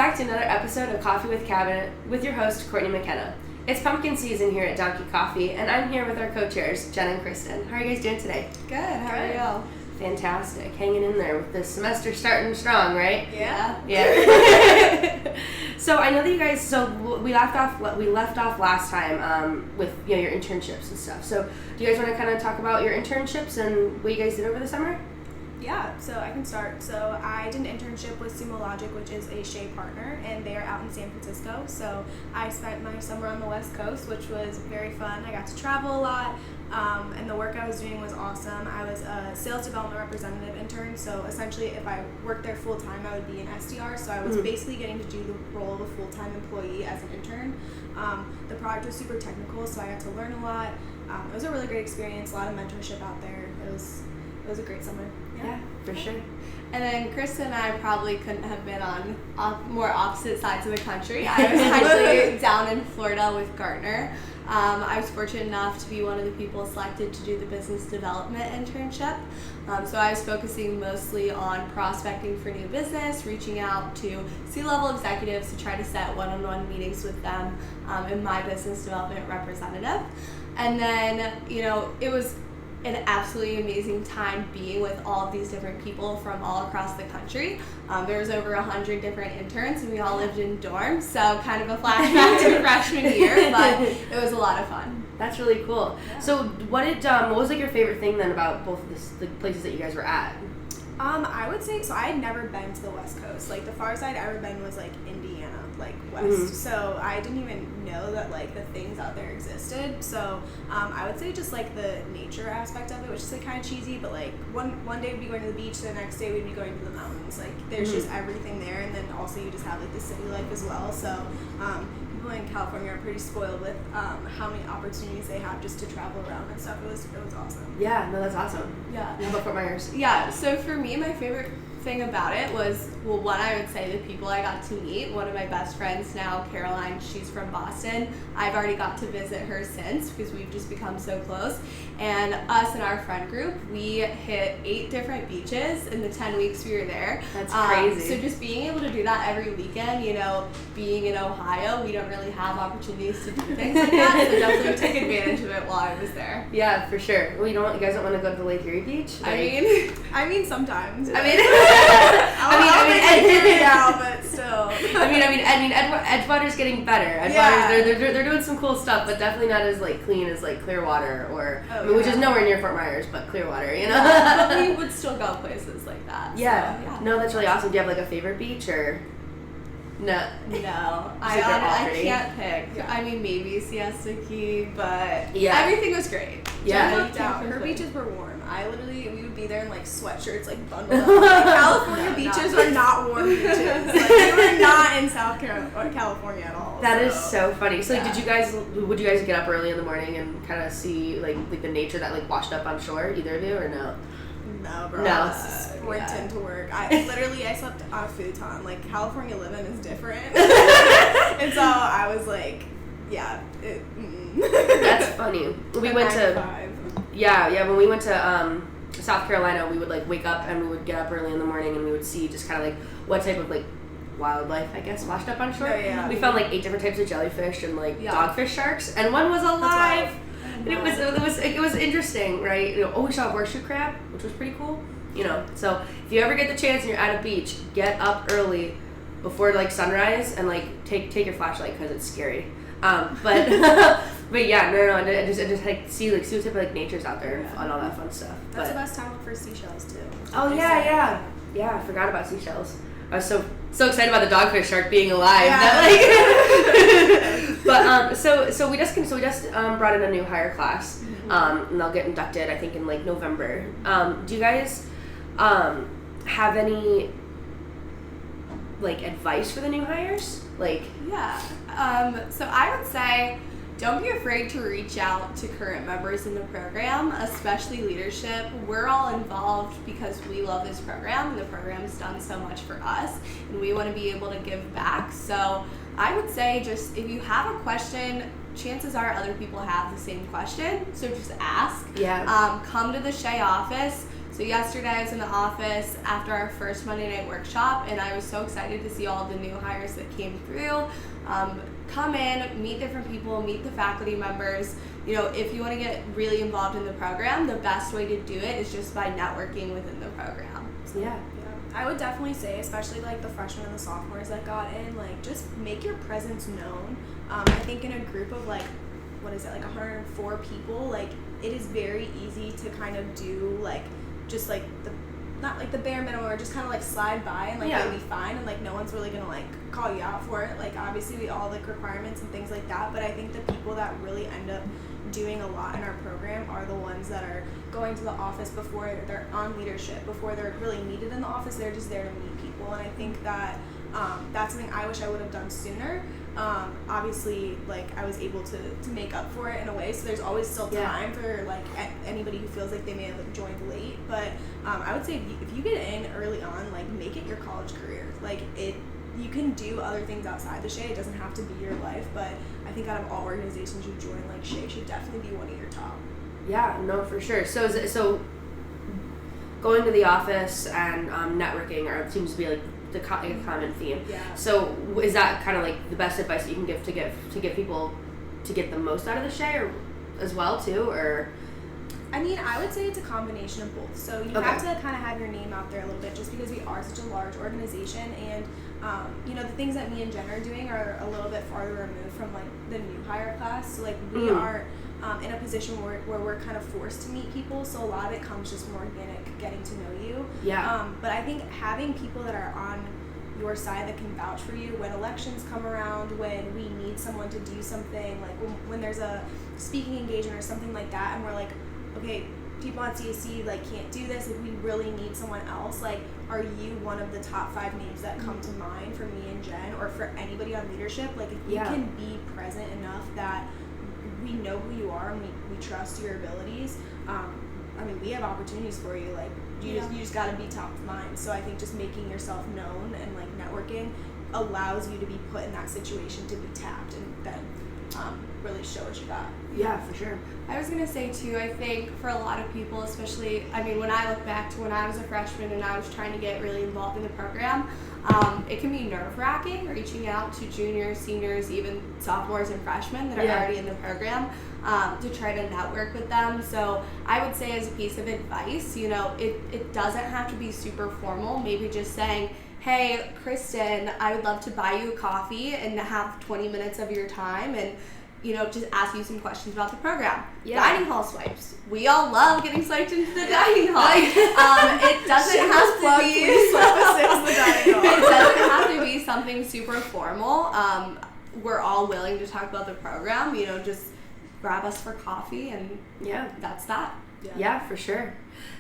back to another episode of Coffee with Cabinet with your host, Courtney McKenna. It's pumpkin season here at Donkey Coffee, and I'm here with our co-chairs, Jenn and Kristin. How are you guys doing today? Good. How are you? Fantastic. Hanging in there with this semester starting strong, right? Yeah. Yeah. So I know that you guys, we left off last time with your internships and stuff. So do you guys want to kind of talk about your internships and what you guys did over the summer? Yeah, so I can start. So I did an internship with Sumo Logic, which is a Schey partner, and they are out in San Francisco. So I spent my summer on the West Coast, which was very fun. I got to travel a lot, and the work I was doing was awesome. I was a sales development representative intern, so essentially if I worked there full time, I would be an SDR. So I was basically getting to do the role of a full-time employee as an intern. The product was super technical, so I got to learn a lot. It was a really great experience, a lot of mentorship out there. It was a great summer. Yeah, for sure. And then Kristin and I probably couldn't have been on more opposite sides of the country. I was actually down in Florida with Gartner. I was fortunate enough to be one of the people selected to do the business development internship. So I was focusing mostly on prospecting for new business, reaching out to C-level executives to try to set one-on-one meetings with them and my business development representative. And then, it was an absolutely amazing time being with all of these different people from all across the country. There was over 100 different interns, and we all lived in dorms, so kind of a flashback to freshman year, but it was a lot of fun. That's really cool. Yeah. So what was like your favorite thing then about both of the places that you guys were at? I would say, so I had never been to the West Coast. Like, the farthest I'd ever been was, like, Indiana, like, west. So I didn't even know that, like, the things out there existed. So I would say just, like, the nature aspect of it, which is, like, kind of cheesy, but, like, one day we'd be going to the beach, the next day we'd be going to the mountains. Like, there's just everything there, and then also you just have, like, the city life as well. So people in California are pretty spoiled with how many opportunities they have just to travel around and stuff. It was awesome. Yeah, no, that's awesome. Yeah. How about Fort Myers? Yeah, so for me, my favorite thing about it was, one, I would say the people I got to meet. One of my best friends now, Caroline, she's from Boston. I've already got to visit her since because we've just become so close. And us and our friend group, we hit 8 different beaches in the 10 weeks we were there. That's crazy. So just being able to do that every weekend, being in Ohio, we don't really have opportunities to do things like that. So definitely took advantage of it while I was there. Yeah, for sure. Well, you guys don't want to go to the Lake Erie Beach? I mean, sometimes. Now, but still. Edgewater's getting better. They're doing some cool stuff, but definitely not as like clean as like Clearwater which is nowhere near Fort Myers, but Clearwater, Yeah, but we would still go places like that. Yeah. So, yeah. No, that's really awesome. Do you have like a favorite beach or? No. I can't pick. Yeah. I mean, maybe Siesta Key, but everything was great. Yeah. Looked out. Her beaches were warm. We would be there in like sweatshirts, like bundled up. Like, California beaches are not warm beaches. Like, we were not in South California at all. That is so funny. So like, would you guys get up early in the morning and kind of see like the nature that like washed up on shore, either of you, or no? No, bro. No. Sprinting to work. I slept on a futon. Like, California living is different. And so I was like, That's funny. We went to when we went to South Carolina, we would like wake up and we would get up early in the morning and we would see just kind of like what type of like wildlife, I guess, washed up on shore. Oh, yeah. We found like 8 different types of jellyfish and like dogfish sharks, and one was alive. And it was interesting, right? We saw a horseshoe crab, which was pretty cool. So if you ever get the chance and you're at a beach, get up early before like sunrise and like take your flashlight because it's scary. But yeah, no, and just like see what type of like nature's out there and all that fun stuff. That's the best time to look for seashells too. Oh yeah. I forgot about seashells. I was so excited about the dogfish shark being alive. That, but so we just brought in a new hire class, and they'll get inducted I think in like November. Do you guys have any like advice for the new hires? So I would say, don't be afraid to reach out to current members in the program, especially leadership. We're all involved because we love this program, and the program's done so much for us, and we want to be able to give back. So I would say, just if you have a question, chances are other people have the same question, so just ask. Yeah. Come to the Schey office. So yesterday I was in the office after our first Monday night workshop, and I was so excited to see all the new hires that came through. Come in, meet different people, meet the faculty members. You know, if you want to get really involved in the program, the best way to do it is just by networking within the program. So, yeah. I would definitely say, especially like the freshmen and the sophomores that got in, like just make your presence known. I think in a group of like 104 people, like it is very easy to kind of do like just like not like the bare minimum, or just kind of like slide by and like it'll be fine, and like no one's really gonna like call you out for it. Like obviously we all like requirements and things like that, but I think the people that really end up doing a lot in our program are the ones that are going to the office before they're on leadership, before they're really needed in the office. They're just there to meet people, and I think that that's something I wish I would have done sooner. Obviously, like I was able to make up for it in a way, so there's always still time for like anybody who feels like they may have like, joined late. But I would say if you get in early on, like make it your college career. Like you can do other things outside the Schey. It doesn't have to be your life, but I think out of all organizations you join, like Schey should definitely be one of your top. Yeah, no, for sure. So going to the office and networking seems to be like the common theme. Yeah. So is that kind of like the best advice that you can give to get people to get the most out of the Schey, or as well too, or? I mean, I would say it's a combination of both. So you have to kind of have your name out there a little bit, just because we are such a large organization, and you know, the things that me and Jenn are doing are a little bit farther removed from like the new hire class. So like we are in a position where we're kind of forced to meet people, so a lot of it comes just from organic getting to know you. Yeah. But I think having people that are on your side that can vouch for you when elections come around, when we need someone to do something, like when there's a speaking engagement or something like that, and we're like, okay, people on CAC like can't do this, like we really need someone else, like are you one of the top 5 names that come to mind for me and Jenn, or for anybody on leadership? Like if you can be present enough that we know who you are and we trust your abilities, I mean we have opportunities for you, like you just got to be top of mind. So I think just making yourself known and like networking allows you to be put in that situation to be tapped and then really show what you got. Yeah, for sure. I was going to say too, I think for a lot of people, especially, I mean, when I look back to when I was a freshman and I was trying to get really involved in the program, it can be nerve-wracking reaching out to juniors, seniors, even sophomores and freshmen that are already in the program to try to network with them. So I would say as a piece of advice, you know, it doesn't have to be super formal. Maybe just saying, hey, Kristin, I would love to buy you a coffee and have 20 minutes of your time, and you know, just ask you some questions about the program. Dining hall swipes. We all love getting swiped into the dining hall. It doesn't have to be. It doesn't have to be something super formal. We're all willing to talk about the program. You know, just grab us for coffee, and that's that. Yeah, for sure.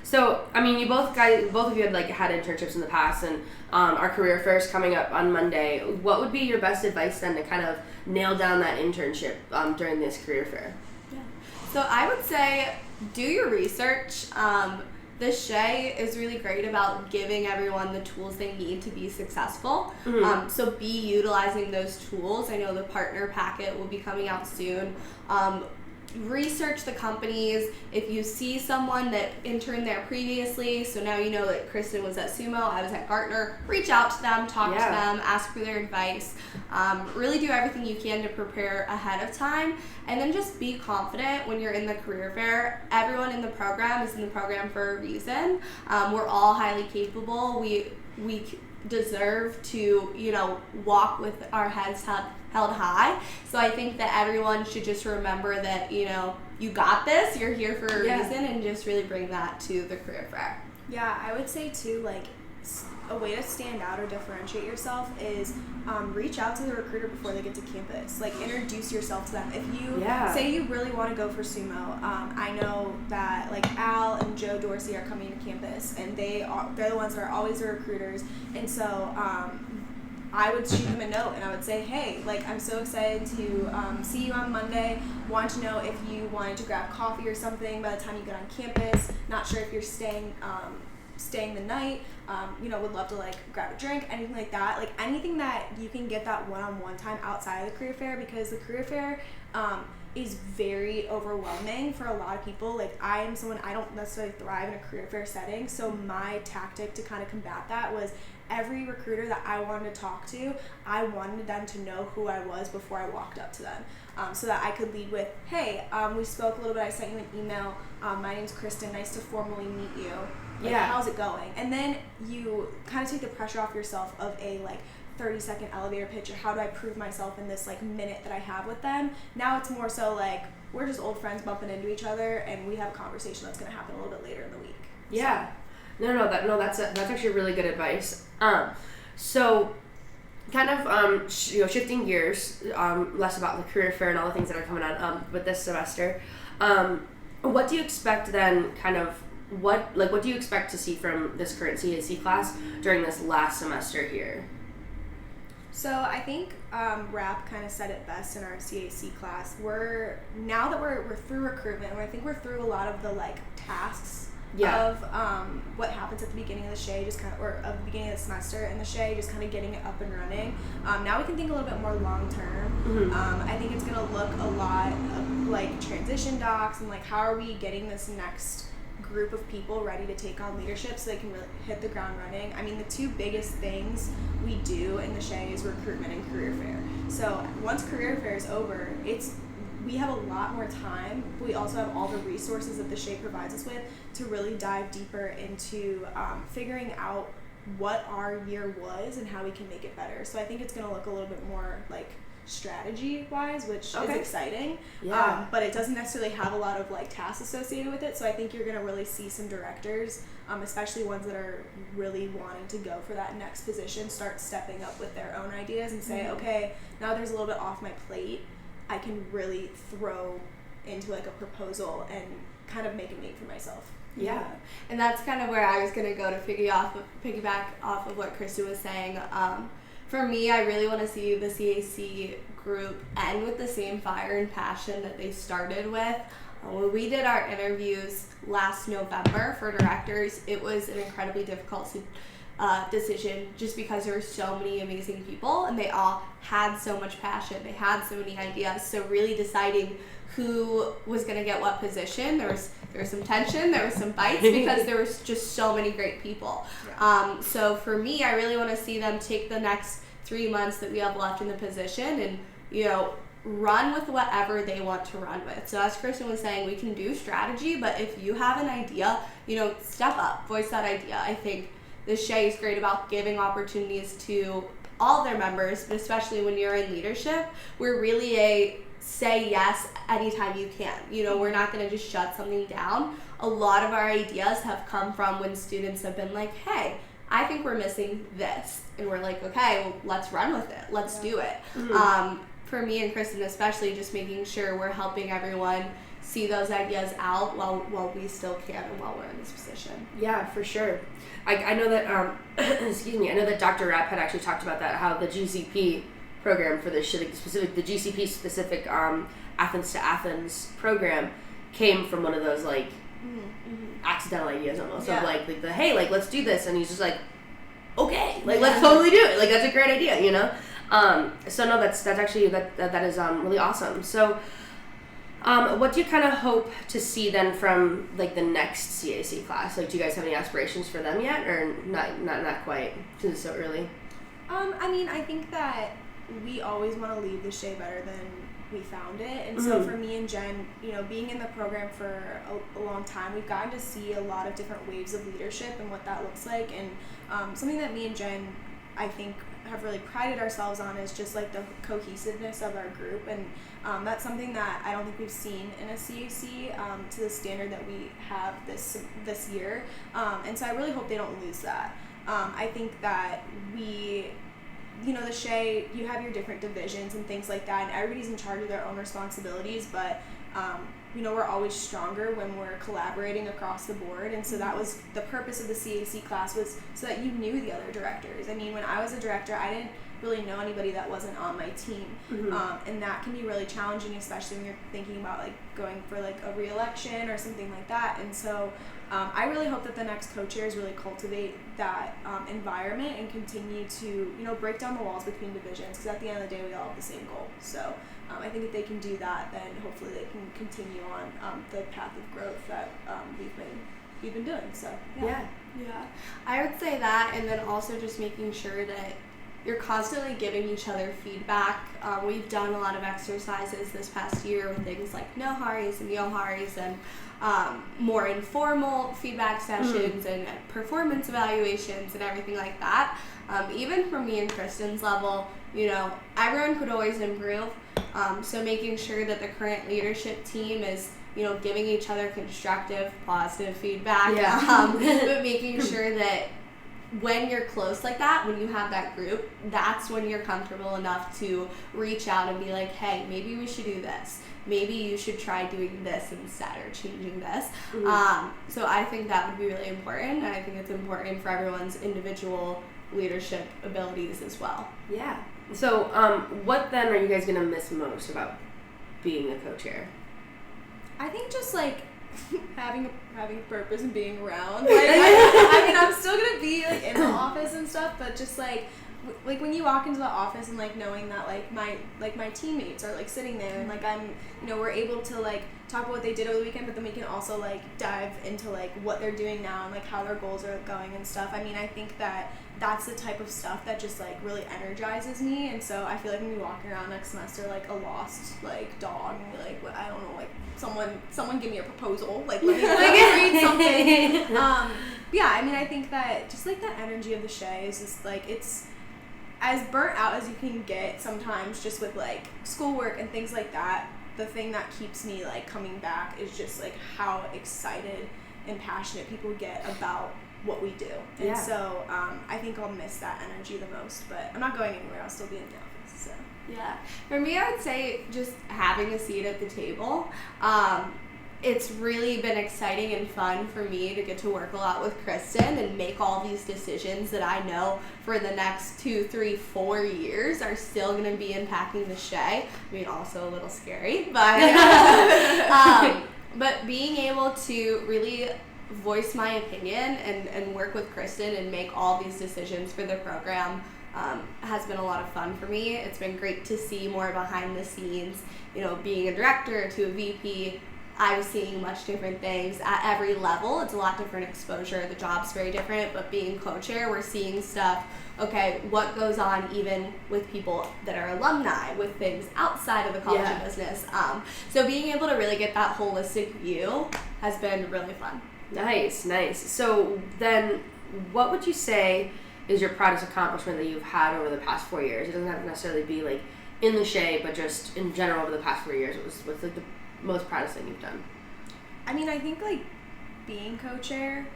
So, I mean, both of you had internships in the past, and our career fairs coming up on Monday. What would be your best advice then to kind of nail down that internship during this career fair? Yeah. So I would say do your research. The Schey is really great about giving everyone the tools they need to be successful. So be utilizing those tools. I know the partner packet will be coming out soon. Research the companies. If you see someone that interned there previously, so now you know that Kristin was at Sumo, I was at Gartner, reach out to them, talk to them, ask for their advice. Really do everything you can to prepare ahead of time, and then just be confident when you're in the career fair. Everyone in the program is in the program for a reason. We're all highly capable. We deserve to, you know, walk with our heads held high. So I think that everyone should just remember that, you know, you got this, you're here for a reason, and just really bring that to the career fair. Yeah, I would say too, like, a way to stand out or differentiate yourself is reach out to the recruiter before they get to campus. Like, introduce yourself to them. If you say you really want to go for Sumo, I know that like Al and Joe Dorsey are coming to campus, and they're the ones that are always the recruiters. And so I would shoot them a note and I would say, hey, like, I'm so excited to see you on Monday. Want to know if you wanted to grab coffee or something by the time you get on campus. Not sure if you're staying the night. would love to like grab a drink, anything like that. Like anything that you can get that one-on-one time outside of the career fair, because the career fair is very overwhelming for a lot of people. Like I am someone, I don't necessarily thrive in a career fair setting, so my tactic to kind of combat that was every recruiter that I wanted to talk to, I wanted them to know who I was before I walked up to them, so that I could lead with, hey, we spoke a little bit, I sent you an email, my name's Kristin, nice to formally meet you, like, how's it going? And then you kind of take the pressure off yourself of a like 30-second elevator pitch, or how do I prove myself in this like minute that I have with them. Now it's more so like we're just old friends bumping into each other, and we have a conversation that's going to happen a little bit later in the week. Yeah. So. That's actually really good advice. So kind of shifting gears, less about the career fair and all the things that are coming on with this semester. What do you expect then? Kind of what do you expect to see from this current CAC class during this last semester here? So I think Rap kind of said it best in our CAC class. Now that we're through recruitment, and I think we're through a lot of the like tasks of what happens at the beginning of the Schey, or of the beginning of the semester and the Schey, just kind of getting it up and running. Now we can think a little bit more long term. I think it's gonna look a lot of like transition docs and like how are we getting this next group of people ready to take on leadership so they can really hit the ground running. I mean, the two biggest things we do in the Schey is recruitment and career fair. So once career fair is over, we have a lot more time. We also have all the resources that the Schey provides us with to really dive deeper into figuring out what our year was and how we can make it better. So I think it's going to look a little bit more like strategy-wise, which is exciting, but it doesn't necessarily have a lot of like tasks associated with it. So I think you're going to really see some directors, especially ones that are really wanting to go for that next position, start stepping up with their own ideas and say, okay, now there's a little bit off my plate, I can really throw into like a proposal and kind of make a name for myself. Yeah, and that's kind of where I was going to go to piggyback off of what Kristin was saying. For me, I really want to see the CAC group end with the same fire and passion that they started with. When we did our interviews last November for directors, it was an incredibly difficult decision just because there were so many amazing people and they all had so much passion. They had so many ideas. So really deciding who was going to get what position, there was some tension, there was some bites because there was just so many great people. So for me, I really want to see them take the next 3 months that we have left in the position and, run with whatever they want to run with. So as Kristin was saying, we can do strategy, but if you have an idea, step up, voice that idea. I think the Schey is great about giving opportunities to all their members, but especially when you're in leadership, we're really a say yes anytime you can. We're not going to just shut something down. A lot of our ideas have come from when students have been like, hey, I think we're missing this. And we're like, okay, well, let's run with it. Let's do it. For me and Kristin especially, just making sure we're helping everyone see those ideas out while we still can and while we're in this position. Yeah, for sure. I know that, excuse me, I know that Dr. Rapp had actually talked about that, how the GCP program for the GCP specific Athens to Athens program came from one of those like accidental ideas almost of like the hey, like let's do this, and he's just like, okay, like let's totally do it, like that's a great idea, so no, that's actually that is really awesome. So what do you kind of hope to see then from like the next CAC class? Like, do you guys have any aspirations for them yet, or not quite since it's so early? I mean, I think that we always want to leave the Schey better than we found it, and so for me and Jenn, being in the program for a long time, we've gotten to see a lot of different waves of leadership and what that looks like, and something that me and Jenn, I think, have really prided ourselves on is just like the cohesiveness of our group, and that's something that I don't think we've seen in a CAC to the standard that we have this year, and so I really hope they don't lose that. I think that the Schey, you have your different divisions and things like that, and everybody's in charge of their own responsibilities, but we're always stronger when we're collaborating across the board, and so that was the purpose of the CAC class, was so that you knew the other directors. I mean, when I was a director, I didn't really know anybody that wasn't on my team. And that can be really challenging, especially when you're thinking about like going for like a re-election or something like that. And so I really hope that the next co-chairs really cultivate that environment and continue to, you know, break down the walls between divisions, because at the end of the day we all have the same goal. So I think if they can do that, then hopefully they can continue on the path of growth that we've been doing. So yeah, I would say that, and then also just making sure that you're constantly giving each other feedback. We've done a lot of exercises this past year with things like no hurries and yo hurries, and more informal feedback sessions and performance evaluations and everything like that. Even for me and Kristin's level, you know, everyone could always improve. So making sure that the current leadership team is, you know, giving each other constructive, positive feedback, but making sure that when you're close like that, when you have that group, that's when you're comfortable enough to reach out and be like, hey, maybe we should do this. Maybe you should try doing this instead, or changing this. So I think that would be really important, and I think it's important for everyone's individual leadership abilities as well. Yeah. So what then are you guys going to miss most about being a co-chair? I think just like having a purpose and being around. Like, I mean, I'm still gonna be like in the office and stuff, but just like when you walk into the office and like knowing that like my teammates are like sitting there and like I'm, you know, we're able to like talk about what they did over the weekend, but then we can also like dive into like what they're doing now and like how their goals are going and stuff. I mean, I think that that's the type of stuff that just like really energizes me, and so I feel like I'm gonna be walking around next semester like a lost like dog and be like, what, I don't know, like someone give me a proposal, like let me read something. Yeah, I mean, I think that just like that energy of the Schey is just like, it's as burnt out as you can get sometimes just with like schoolwork and things like that. The thing that keeps me like coming back is just like how excited and passionate people get about what we do. And so I think I'll miss that energy the most, but I'm not going anywhere. I'll still be in the office. So yeah, for me, I would say just having a seat at the table. It's really been exciting and fun for me to get to work a lot with Kristin and make all these decisions that I know for the next 2, 3, 4 years are still going to be impacting the Schey. I mean, also a little scary, but being able to really voice my opinion and work with Kristin and make all these decisions for the program has been a lot of fun for me. It's been great to see more behind the scenes, you know, being a director to a VP. I was seeing much different things at every level. It's a lot different exposure. The job's very different, but being co-chair, we're seeing stuff, okay, what goes on even with people that are alumni, with things outside of the college and business. So being able to really get that holistic view has been really fun. Nice. So then what would you say is your proudest accomplishment that you've had over the past 4 years? It doesn't have to necessarily be like in the Schey, but just in general over the past 4 years. What's like the most proudest thing you've done? I mean, I think like being co-chair,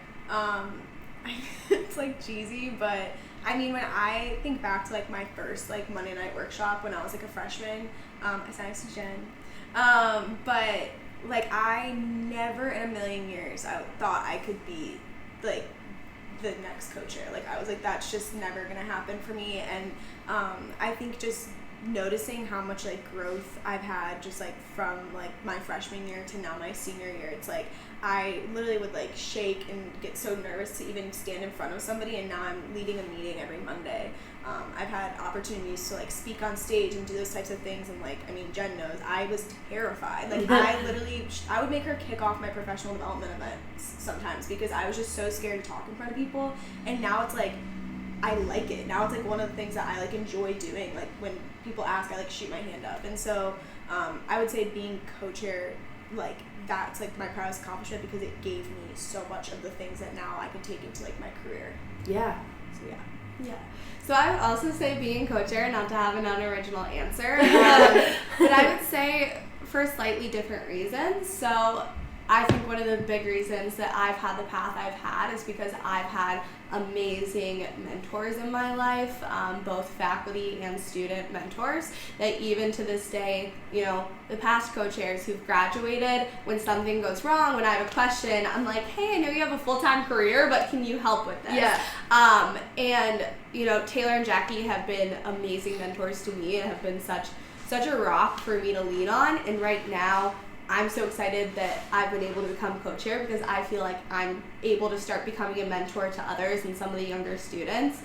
it's like cheesy, but I mean, when I think back to like my first like Monday night workshop when I was like a freshman, I sat next to Jenn, but like I never in a million years I thought I could be like the next co-chair. Like I was like, that's just never gonna happen for me. And I think just noticing how much like growth I've had just like from like my freshman year to now my senior year, it's like I literally would like shake and get so nervous to even stand in front of somebody, and now I'm leading a meeting every Monday. I've had opportunities to like speak on stage and do those types of things, and like, I mean, Jenn knows I was terrified. Like I would make her kick off my professional development events sometimes because I was just so scared to talk in front of people. And now it's like I like it. Now it's like one of the things that I like enjoy doing. Like when people ask, I like shoot my hand up. And so I would say being co-chair, like that's like my proudest accomplishment because it gave me so much of the things that now I can take into like my career. Yeah. So yeah. So I would also say being co-chair, not to have an unoriginal answer, but I would say for slightly different reasons. So I think one of the big reasons that I've had the path I've had is because I've had amazing mentors in my life, both faculty and student mentors, that even to this day, you know, the past co-chairs who've graduated, when something goes wrong, when I have a question, I'm like, hey, I know you have a full-time career, but can you help with this? Yeah. And, you know, Taylor and Jackie have been amazing mentors to me and have been such a rock for me to lean on. And right now, I'm so excited that I've been able to become co-chair because I feel like I'm able to start becoming a mentor to others and some of the younger students.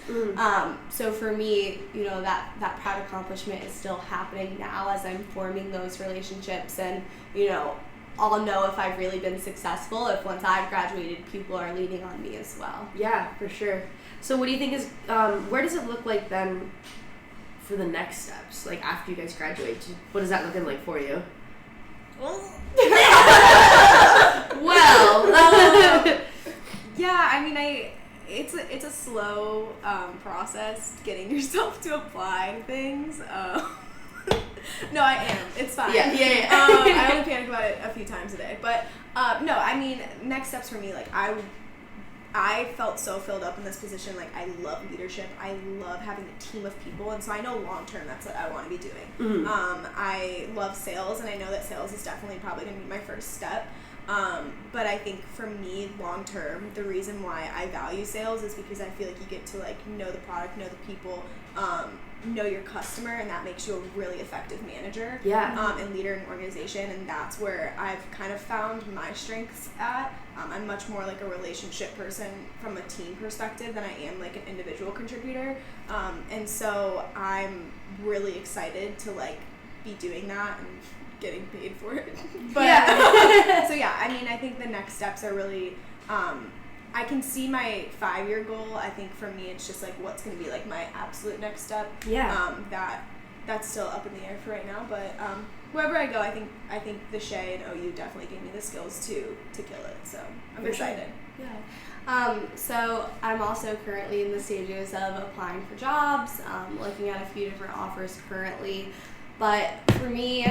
So for me, you know, that proud accomplishment is still happening now as I'm forming those relationships, and, you know, I'll know if I've really been successful if once I've graduated, people are leaning on me as well. Yeah, for sure. So what do you think is, where does it look like then for the next steps? Like after you guys graduate, what is that looking like for you? Yeah, I mean, it's a slow process getting yourself to apply to things. No, I am. It's fine. Yeah. I only panic about it a few times a day. But no, I mean, next steps for me, like I felt so filled up in this position. Like, I love leadership. I love having a team of people. And so I know long term that's what I want to be doing. I love sales, and I know that sales is definitely probably going to be my first step. But I think for me, long term, the reason why I value sales is because I feel like you get to, like, know the product, know the people, know your customer, and that makes you a really effective manager. And leader in an organization, and that's where I've kind of found my strengths at. I'm much more like a relationship person from a team perspective than I am like an individual contributor. And so I'm really excited to like be doing that and getting paid for it. But so yeah, I mean, I think the next steps are really, I can see my 5-year goal. I think for me, it's just like what's going to be like my absolute next step. That's still up in the air for right now, but wherever I go, I think the Schey and OU definitely gave me the skills to kill it. So I'm excited. So I'm also currently in the stages of applying for jobs, looking at a few different offers currently. But for me,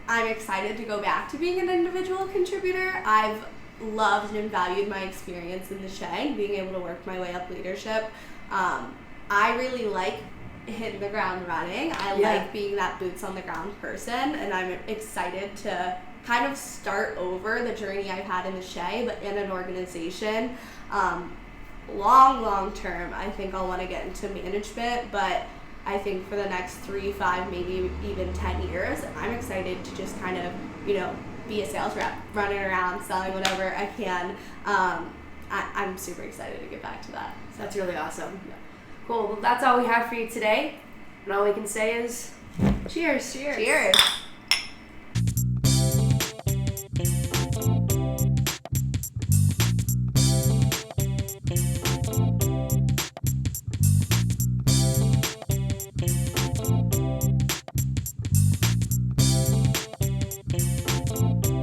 I'm excited to go back to being an individual contributor. I've loved and valued my experience in the Schey, being able to work my way up leadership. I really like hitting the ground running. I like being that boots on the ground person, and I'm excited to kind of start over the journey I've had in the Schey, but in an organization. Long term, I think I'll want to get into management, but I think for the next 3, 5, maybe even 10 years, I'm excited to just kind of, you know, be a sales rep, running around, selling whatever I can. I'm super excited to get back to that. So that's really awesome. Cool. Well, that's all we have for you today. And all we can say is cheers. Cheers.